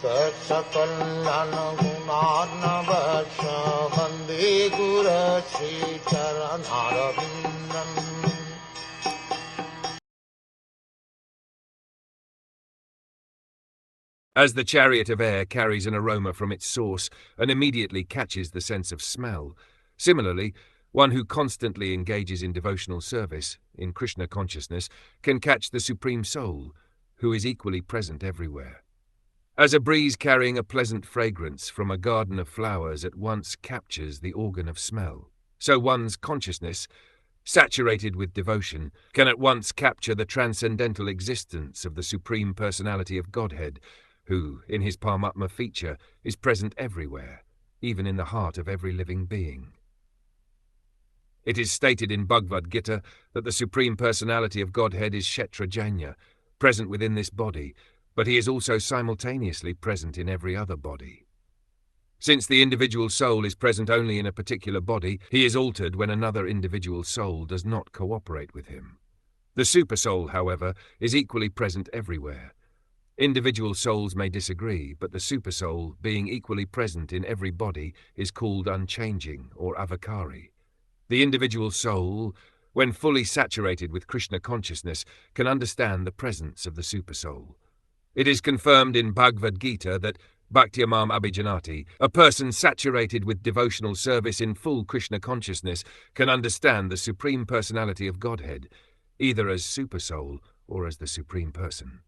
Saksakalyan gunarnavasya Vande Guru Sri Charanarabindam. As the chariot of air carries an aroma from its source and immediately catches the sense of smell, similarly, one who constantly engages in devotional service, in Krishna consciousness, can catch the Supreme Soul, who is equally present everywhere. As a breeze carrying a pleasant fragrance from a garden of flowers at once captures the organ of smell, so one's consciousness, saturated with devotion, can at once capture the transcendental existence of the Supreme Personality of Godhead, who, in his Paramatma feature, is present everywhere, even in the heart of every living being. It is stated in Bhagavad Gita that the Supreme Personality of Godhead is Kshetrajanya, present within this body, but he is also simultaneously present in every other body. Since the individual soul is present only in a particular body, he is altered when another individual soul does not cooperate with him. The Supersoul, however, is equally present everywhere. Individual souls may disagree, but the Supersoul, being equally present in every body, is called unchanging or avikari. The individual soul, when fully saturated with Krishna consciousness, can understand the presence of the Supersoul. It is confirmed in Bhagavad Gita that Bhaktyamam Abhijanati, a person saturated with devotional service in full Krishna consciousness, can understand the Supreme Personality of Godhead, either as Supersoul or as the Supreme Person.